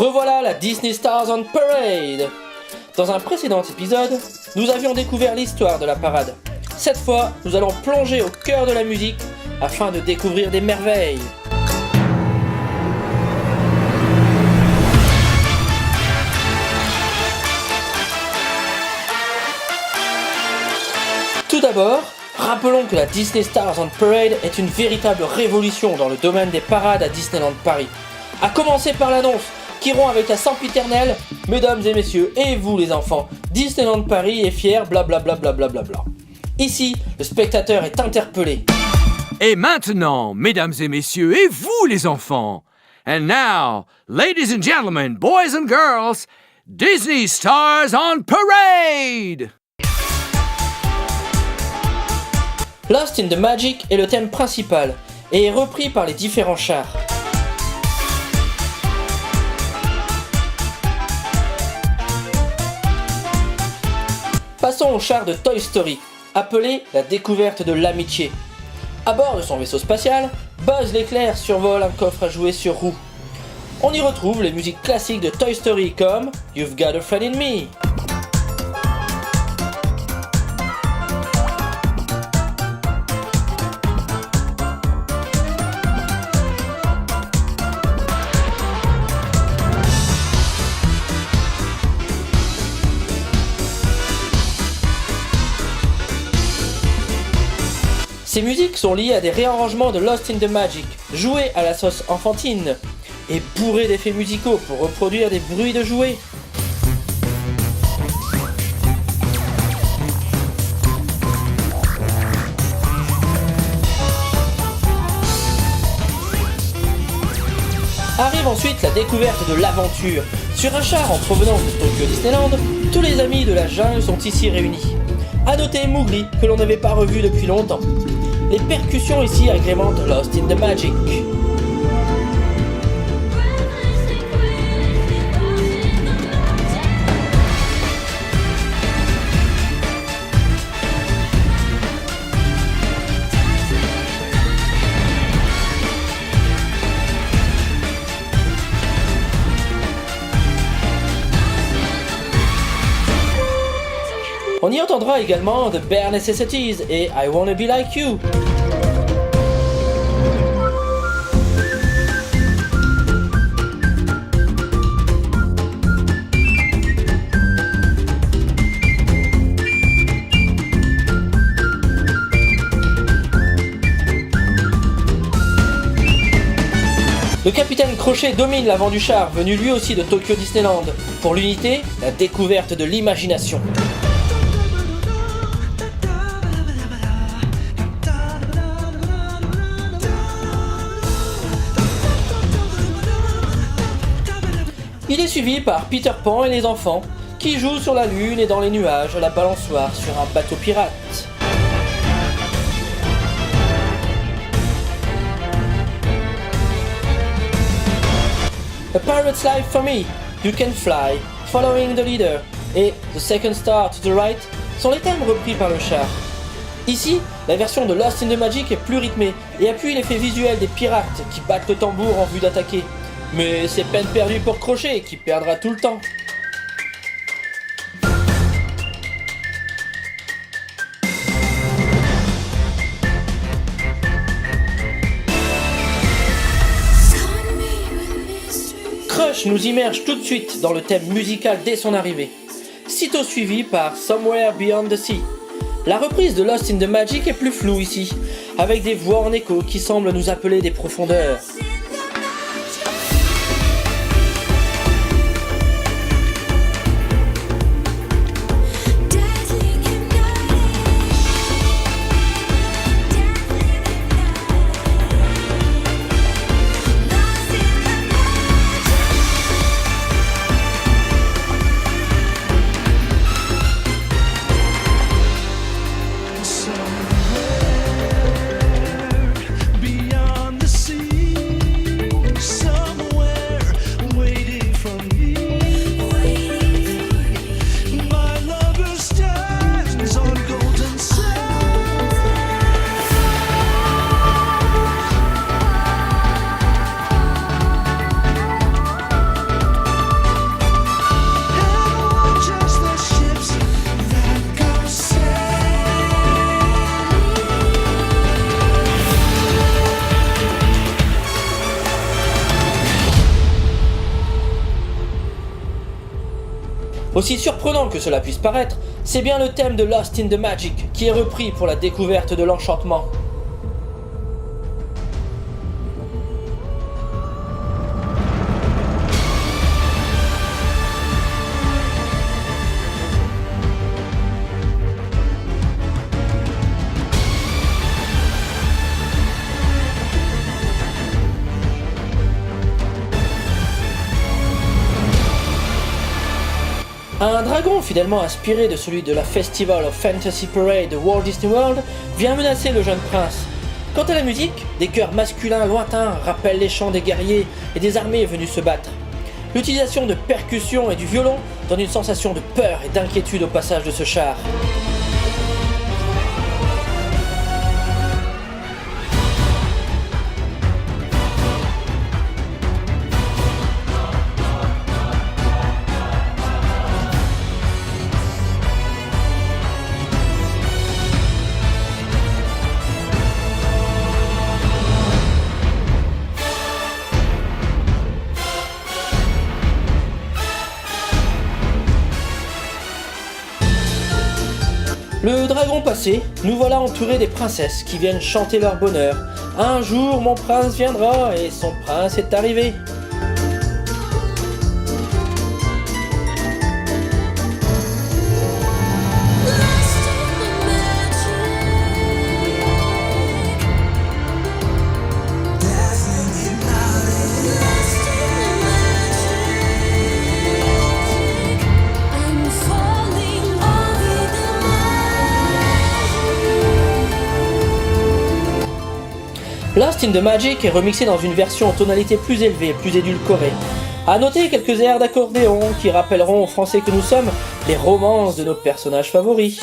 Revoilà la Disney Stars on Parade. Dans un précédent épisode, nous avions découvert l'histoire de la parade. Cette fois, nous allons plonger au cœur de la musique afin de découvrir des merveilles. Tout d'abord, rappelons que la Disney Stars on Parade est une véritable révolution dans le domaine des parades à Disneyland Paris. A commencer par l'annonce qui rompt avec la sempiternelle « Mesdames et messieurs, et vous les enfants, Disneyland Paris est fier, blablabla. Ici, le spectateur est interpellé. Et maintenant, mesdames et messieurs, et vous les enfants. And now, ladies and gentlemen, boys and girls, Disney Stars on Parade! Lost in the Magic est le thème principal et est repris par les différents chars. Passons au char de Toy Story, appelé la découverte de l'amitié. À bord de son vaisseau spatial, Buzz l'éclair survole un coffre à jouer sur roue. On y retrouve les musiques classiques de Toy Story comme You've Got a Friend in Me. Ces musiques sont liées à des réarrangements de Lost in the Magic, joués à la sauce enfantine, et bourrés d'effets musicaux pour reproduire des bruits de jouets. Arrive ensuite la découverte de l'aventure. Sur un char en provenance de Tokyo Disneyland, tous les amis de la jungle sont ici réunis. A noter Mowgli, que l'on n'avait pas revu depuis longtemps. Les percussions ici agrémentent Lost in the Magic. On y entendra également The Bare Necessities et I Wanna Be Like You. Le capitaine Crochet domine l'avant du char, venu lui aussi de Tokyo Disneyland. Pour l'unité, la découverte de l'imagination. Il est suivi par Peter Pan et les enfants, qui jouent sur la lune et dans les nuages à la balançoire sur un bateau pirate. A Pirate's Life for Me, You Can Fly, Following the Leader et The Second Star to the Right sont les thèmes repris par le char. Ici, la version de Lost in the Magic est plus rythmée et appuie l'effet visuel des pirates qui battent le tambour en vue d'attaquer. Mais c'est peine perdue pour Crochet qui perdra tout le temps. Crush nous immerge tout de suite dans le thème musical dès son arrivée, sitôt suivi par Somewhere Beyond the Sea. La reprise de Lost in the Magic est plus floue ici, avec des voix en écho qui semblent nous appeler des profondeurs. Beyond the sea. Aussi surprenant que cela puisse paraître, c'est bien le thème de Lost in the Magic qui est repris pour la découverte de l'enchantement. Un dragon fidèlement inspiré de celui de la Festival of Fantasy Parade de Walt Disney World vient menacer le jeune prince. Quant à la musique, des chœurs masculins lointains rappellent les chants des guerriers et des armées venues se battre. L'utilisation de percussions et du violon donne une sensation de peur et d'inquiétude au passage de ce char. Le dragon passé, nous voilà entourés des princesses qui viennent chanter leur bonheur. Un jour mon prince viendra et son prince est arrivé. Lost in the Magic est remixé dans une version en tonalité plus élevée, plus édulcorée. A noter quelques airs d'accordéon qui rappelleront aux Français que nous sommes les romances de nos personnages favoris.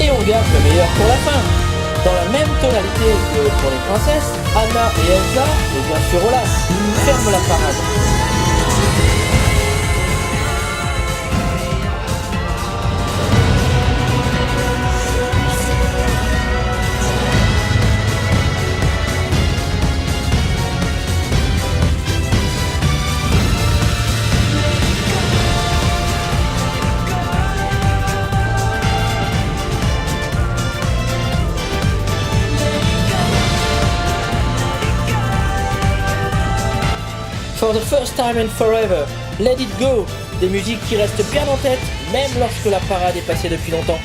Et on garde le meilleur pour la fin. Dans la même tonalité que pour les princesses, Anna et Elsa, et bien sûr Olaf, ferment la parade. For the first time and forever, Let It Go, des musiques qui restent bien en tête, même lorsque la parade est passée depuis longtemps.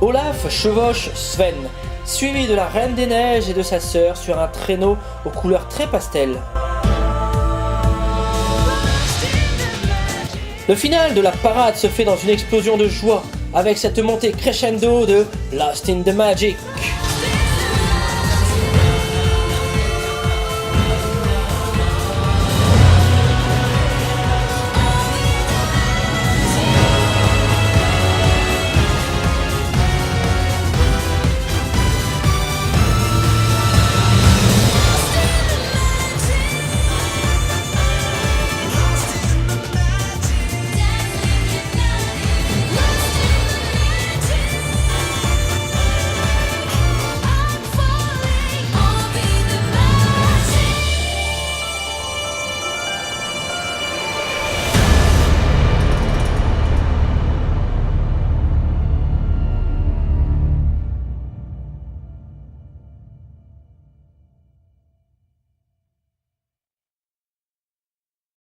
Olaf chevauche Sven, suivi de la Reine des Neiges et de sa sœur sur un traîneau aux couleurs très pastel. Le final de la parade se fait dans une explosion de joie, avec cette montée crescendo de Lost in the Magic.